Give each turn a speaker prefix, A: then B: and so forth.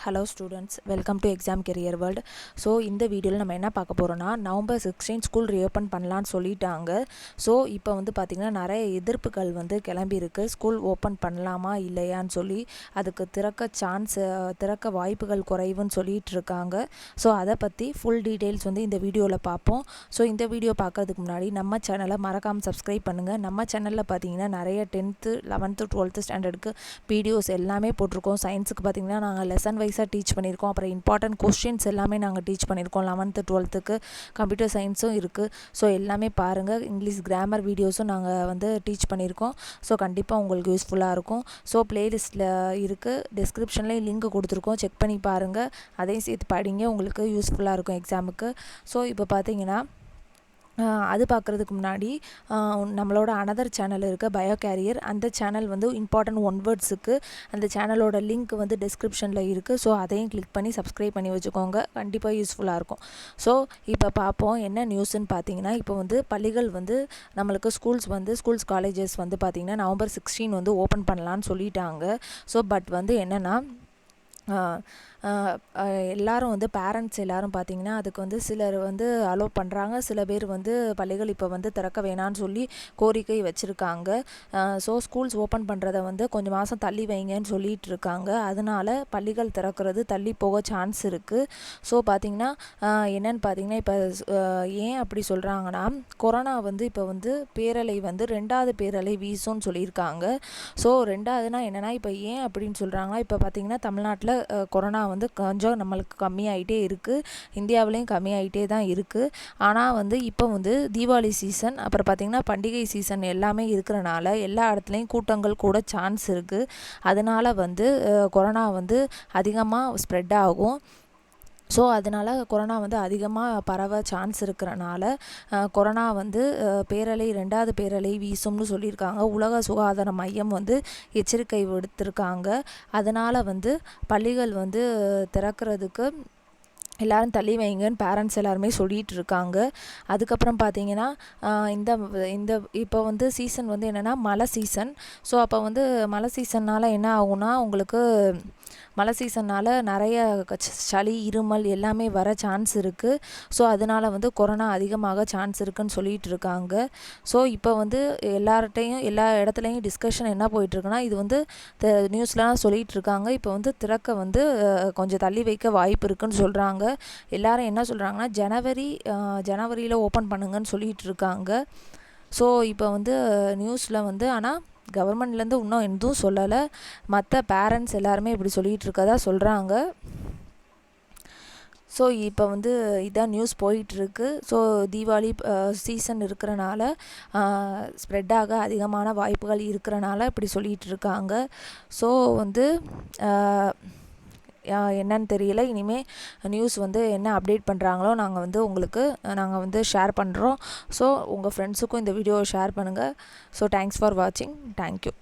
A: Hello students, welcome to Exam Career World. So இந்த வீடியோவில் நம்ம என்ன பார்க்க போகிறோம்னா நவம்பர் 16 ஸ்கூல் ரீஓப்பன் பண்ணலான்னு சொல்லிட்டாங்க. ஸோ இப்போ வந்து பார்த்திங்கன்னா நிறைய எதிர்ப்புகள் வந்து கிளம்பியிருக்கு. ஸ்கூல் ஓப்பன் பண்ணலாமா இல்லையான்னு சொல்லி அதுக்கு திறக்க வாய்ப்புகள் குறைவுன்னு சொல்லிட்டு இருக்காங்க. ஸோ அதை பற்றி ஃபுல் டீட்டெயில்ஸ் வந்து இந்த வீடியோவில் பார்ப்போம். ஸோ இந்த வீடியோ பார்க்கறதுக்கு முன்னாடி நம்ம சேனலை மறக்காமல் சப்ஸ்கிரைப் பண்ணுங்கள். நம்ம சேனலில் பார்த்திங்கன்னா நிறைய 10th 11th 12th ஸ்டாண்டர்டுக்கு வீடியோஸ் எல்லாமே போட்டிருக்கோம். சயின்ஸுக்கு பார்த்திங்கன்னா நாங்கள் லெசன் டீச் பண்ணியிருக்கோம். அப்புறம் இம்பார்ட்டன்ட் கொஸ்டின்ஸ் எல்லாமே நாங்கள் டீச் பண்ணியிருக்கோம். 11th 12th கம்ப்யூட்டர் சயின்ஸும் இருக்குது. ஸோ எல்லாமே பாருங்கள். இங்கிலீஷ் கிராமர் வீடியோஸும் நாங்கள் வந்து டீச் பண்ணியிருக்கோம். ஸோ கண்டிப்பாக உங்களுக்கு யூஸ்ஃபுல்லாக இருக்கும். ஸோ பிளேலிஸ்ட்டில் இருக்குது, டிஸ்கிரிப்ஷன்லேயும் லிங்க் கொடுத்துருக்கோம், செக் பண்ணி பாருங்கள். அதையும் சேர்த்து படிங்க, உங்களுக்கு யூஸ்ஃபுல்லாக இருக்கும் எக்ஸாமுக்கு. ஸோ இப்போ பார்த்தீங்கன்னா அது பார்க்குறதுக்கு முன்னாடி நம்மளோட அனதர் சேனல் இருக்குது பயோ கேரியர். அந்த சேனல் வந்து இம்பார்ட்டன்ட் 1 வேர்ட்ஸுக்கு அந்த சேனலோட லிங்க் வந்து டிஸ்கிரிப்ஷனில் இருக்குது. ஸோ அதையும் கிளிக் பண்ணி சப்ஸ்கிரைப் பண்ணி வச்சுக்கோங்க, கண்டிப்பாக யூஸ்ஃபுல்லாக இருக்கும். ஸோ இப்போ பார்ப்போம் என்ன நியூஸ்ன்னு பார்த்தீங்கன்னா, இப்போ வந்து பள்ளிகள் வந்து நம்மளுக்கு ஸ்கூல்ஸ் காலேஜஸ் வந்து பார்த்திங்கன்னா நவம்பர் 16 வந்து ஓப்பன் பண்ணலான்னு சொல்லிட்டாங்க. ஸோ பட் வந்து என்னென்னா எல்லாரும் வந்து பேரண்ட்ஸ் எல்லாரும் பார்த்திங்கன்னா அதுக்கு வந்து சிலர் வந்து அலோவ் பண்ணுறாங்க, சில பேர் வந்து பள்ளிகள் இப்போ வந்து திறக்க வேணான்னு சொல்லி கோரிக்கை வச்சுருக்காங்க. ஸோ ஸ்கூல்ஸ் ஓப்பன் பண்ணுறதை வந்து கொஞ்சம் மாதம் தள்ளி வைங்கன்னு சொல்லிகிட்டு இருக்காங்க. அதனால பள்ளிகள் திறக்கிறது தள்ளி போக சான்ஸ் இருக்குது. ஸோ பார்த்திங்கன்னா என்னென்னு பார்த்திங்கன்னா இப்போ ஏன் அப்படி சொல்கிறாங்கன்னா, கொரோனா வந்து இப்போ வந்து பேரலை வந்து 2வது பேரலை வீசும்னு சொல்லியிருக்காங்க. ஸோ 2வதுனா என்னென்னா இப்போ ஏன் அப்படின்னு சொல்கிறாங்கன்னா, இப்போ பார்த்திங்கன்னா தமிழ்நாட்டில் கொரோனா வந்து கொஞ்சம் நம்மளுக்கு கம்மியாகிட்டே இருக்குது, இந்தியாவிலையும் கம்மியாகிட்டே தான் இருக்குது. ஆனால் வந்து இப்போ வந்து தீபாவளி சீசன், அப்புறம் பார்த்திங்கன்னா பண்டிகை சீசன் எல்லாமே இருக்கிறனால எல்லா இடத்துலையும் கூட்டங்கள் கூட சான்ஸ் இருக்குது. அதனால் வந்து கொரோனா வந்து அதிகமாக ஸ்ப்ரெட் ஆகும். ஸோ அதனால் கொரோனா வந்து அதிகமாக பரவ சான்ஸ் இருக்கிறனால கொரோனா வந்து 2வது பேரலை வீசும்னு சொல்லியிருக்காங்க. உலக சுகாதார மையம் வந்து எச்சரிக்கை விடுத்திருக்காங்க. அதனால் வந்து பள்ளிகள் வந்து திறக்கிறதுக்கு எல்லோரும் தள்ளி வைங்கன்னு பேரண்ட்ஸ் எல்லாருமே சொல்லிகிட்டு இருக்காங்க. அதுக்கப்புறம் பார்த்திங்கன்னா இந்த இப்போ வந்து சீசன் வந்து என்னென்னா மழை சீசன். ஸோ அப்போ வந்து மழை சீசன்னால் என்ன ஆகும்னா, உங்களுக்கு மழை சீசன்னால் நிறைய சளி இருமல் எல்லாமே வர சான்ஸ் இருக்குது. ஸோ அதனால் வந்து கொரோனா அதிகமாக சான்ஸ் இருக்குதுன்னு சொல்லிகிட்டு இருக்காங்க. ஸோ இப்போ வந்து எல்லா இடத்துலையும் டிஸ்கஷன் என்ன போயிட்டுருக்குன்னா, இது வந்து நியூஸ்லாம் சொல்லிகிட்டு இருக்காங்க, இப்போ வந்து திறக்க வந்து கொஞ்சம் தள்ளி வைக்க வாய்ப்பு இருக்குதுன்னு சொல்கிறாங்க. எல்லாரும் என்ன சொல்கிறாங்கன்னா ஜனவரியில் ஓப்பன் பண்ணுங்கன்னு சொல்லிகிட்டு இருக்காங்க. ஸோ இப்போ வந்து நியூஸில் வந்து ஆனால் கவர்மெண்ட்லேருந்து இன்னும் எதுவும் சொல்லலை. மற்ற பேரண்ட்ஸ் எல்லாருமே இப்படி சொல்லிகிட்டு இருக்கதா சொல்கிறாங்க. ஸோ இப்போ வந்து இதான் நியூஸ் போயிட்டுருக்கு. ஸோ தீபாவளி சீசன் இருக்கிறனால ஸ்ப்ரெட்டாக அதிகமான வாய்ப்புகள் இருக்கிறனால இப்படி சொல்லிகிட்டு இருக்காங்க. ஸோ வந்து என்னன்னு தெரியல. இனிமேல் நியூஸ் வந்து என்ன அப்டேட் பண்ணுறாங்களோ நாங்கள் வந்து ஷேர் பண்ணுறோம். ஸோ உங்கள் ஃப்ரெண்ட்ஸுக்கும் இந்த வீடியோவை ஷேர் பண்ணுங்கள். ஸோ தேங்க்ஸ் ஃபார் வாட்சிங். தேங்க்யூ.